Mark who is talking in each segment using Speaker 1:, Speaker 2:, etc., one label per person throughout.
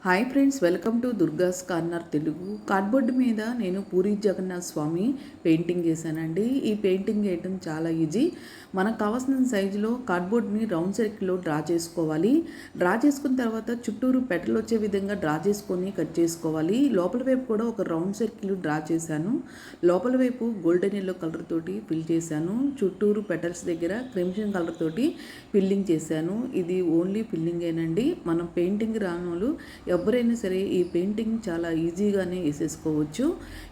Speaker 1: Hi friends, welcome to దుర్గాస్ corner Telugu. Cardboard మీద నేను పూరి జగన్నాథ్ స్వామి painting చేశానండి. ఈ పెయింటింగ్ వేయటం చాలా ఈజీ. మనకు కావాల్సిన సైజులో కార్డ్బోర్డ్ని రౌండ్ సర్కిల్లో డ్రా చేసుకోవాలి. డ్రా చేసుకున్న తర్వాత చుట్టూరు పెటలు వచ్చే విధంగా డ్రా చేసుకొని కట్ చేసుకోవాలి. లోపల వైపు కూడా ఒక రౌండ్ సర్కిల్ డ్రా చేశాను. లోపల వైపు గోల్డెన్ ఎల్లో కలర్ తోటి ఫిల్ చేశాను. చుట్టూరు పెటల్స్ దగ్గర క్రిమ్సన్ కలర్ తోటి ఫిల్లింగ్ చేశాను. ఇది ఓన్లీ ఫిల్లింగేనండి. మనం పెయింటింగ్ రానోళ్ళు ఎవరైనా సరే ఈ పెయింటింగ్ చాలా ఈజీగానే వేసేసుకోవచ్చు.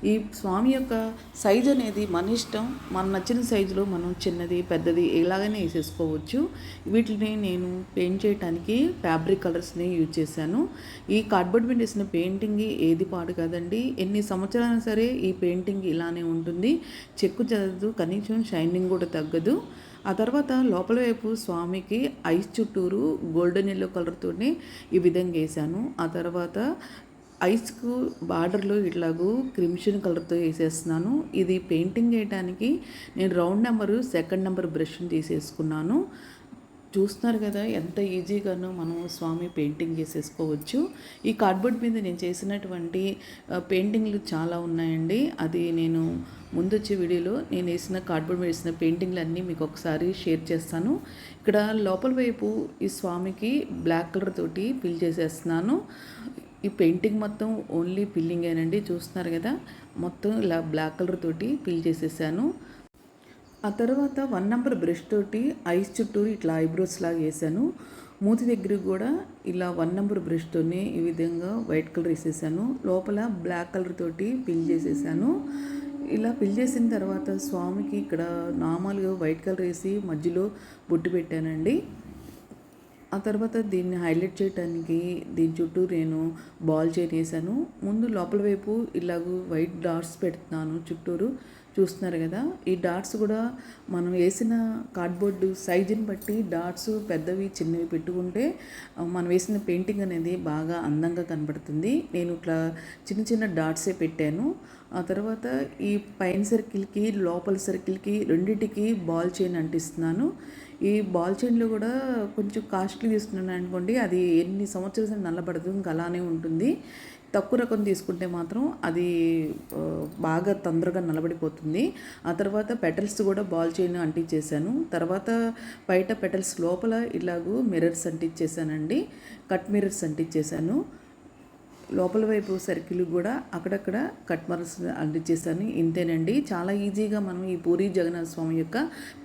Speaker 1: ఈ స్వామి యొక్క సైజ్ అనేది మన ఇష్టం. మన నచ్చిన సైజులో మనం చిన్నది పెద్దది ఎలాగైనా వేసేసుకోవచ్చు. వీటిని నేను పెయింట్ చేయడానికి ఫ్యాబ్రిక్ కలర్స్ని యూజ్ చేశాను. ఈ కార్డ్బోర్డ్ మీద వేసిన పెయింటింగ్ ఏది పాడు కాదండి. ఎన్ని సంవత్సరాలు సరే ఈ పెయింటింగ్ ఇలానే ఉంటుంది. చెక్కు చెదరదు, కనీసం షైనింగ్ కూడా తగ్గదు. ఆ తర్వాత లోపల వైపు స్వామికి ఐస్ చుట్టూరు గోల్డెన్ ఎల్లో కలర్తోనే ఈ విధంగా వేసాను. ఆ తర్వాత ఐస్కు బార్డర్లో ఇట్లాగూ క్రిమ్షన్ కలర్తో వేసేస్తున్నాను. ఇది పెయింటింగ్ వేయడానికి నేను రౌండ్ నెంబరు సెకండ్ నెంబర్ బ్రష్ని తీసేసుకున్నాను. చూస్తున్నారు కదా ఎంత ఈజీగానో మనం స్వామి పెయింటింగ్ చేసేసుకోవచ్చు. ఈ కార్డ్బోర్డ్ మీద నేను చేసినటువంటి పెయింటింగ్లు చాలా ఉన్నాయండి. అది నేను ముందు వచ్చే వీడియోలో నేను వేసిన కార్డ్బోర్డ్ మీద వేసిన పెయింటింగ్లు అన్నీ మీకు ఒకసారి షేర్ చేస్తాను. ఇక్కడ లోపల వైపు ఈ స్వామికి బ్లాక్ కలర్ తోటి ఫిల్ చేసేస్తున్నాను. ఈ పెయింటింగ్ మొత్తం ఓన్లీ ఫిల్లింగేనండి. చూస్తున్నారు కదా, మొత్తం ఇలా బ్లాక్ కలర్ తోటి ఫిల్ చేసేసాను. ఆ తర్వాత 1 నెంబర్ బ్రష్ తోటి ఐస్ చుట్టూరు ఇట్లా ఐబ్రోస్ లాగా వేసాను. మూతి దగ్గర కూడా ఇలా 1 నెంబర్ బ్రష్తోనే ఈ విధంగా వైట్ కలర్ వేసేసాను. లోపల బ్లాక్ కలర్ తోటి ఫిల్ చేసేసాను. ఇలా ఫిల్ చేసిన తర్వాత స్వామికి ఇక్కడ నార్మల్గా వైట్ కలర్ వేసి మధ్యలో బొట్టు పెట్టానండి. ఆ తర్వాత దీన్ని హైలైట్ చేయడానికి దీని చుట్టూ నేను బాల్ చైన్ వేసాను. ముందు లోపల వైపు ఇలాగూ వైట్ డాట్స్ పెడుతున్నాను చుట్టూరు. చూస్తున్నారు కదా, ఈ డాట్స్ కూడా మనం వేసిన కార్డ్బోర్డు సైజుని బట్టి డాట్స్ పెద్దవి చిన్నవి పెట్టుకుంటే మనం వేసిన పెయింటింగ్ అనేది బాగా అందంగా కనబడుతుంది. నేను ఇట్లా చిన్న చిన్న డాట్సే పెట్టాను. ఆ తర్వాత ఈ పైన సర్కిల్కి లోపల సర్కిల్కి రెండింటికి బాల్ చైన్ అంటిస్తున్నాను. ఈ బాల్ చైన్లో కూడా కొంచెం కాస్ట్లీ తీసుకున్నాను అనుకోండి, అది ఎన్ని సంవత్సరాలు నల్లబడదు, ఇంకా అలానే ఉంటుంది. తక్కువ రకం తీసుకుంటే మాత్రం అది బాగా తొందరగా నలబడిపోతుంది. ఆ తర్వాత పెటల్స్ కూడా బాల్ చైన్ అంటించేసాను. తర్వాత బయట పెటల్స్ లోపల ఇలాగూ మిర్రర్స్ అంటించేసానండి. కట్ మిర్రర్స్ అంటించేసాను. లోపల వైపు సర్కిల్ కూడా అక్కడక్కడ కట్ మిర్రర్స్ అంటించేసాను. ఇంతేనండి, చాలా ఈజీగా మనం ఈ పూరి జగన్నాథ స్వామి యొక్క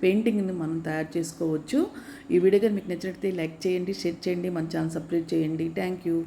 Speaker 1: పెయింటింగ్ని మనం తయారు చేసుకోవచ్చు. ఈ వీడియో కానీ మీకు నచ్చినట్లయితే లైక్ చేయండి, షేర్ చేయండి, మన ఛానల్ సబ్స్క్రైబ్ చేయండి. Thank you.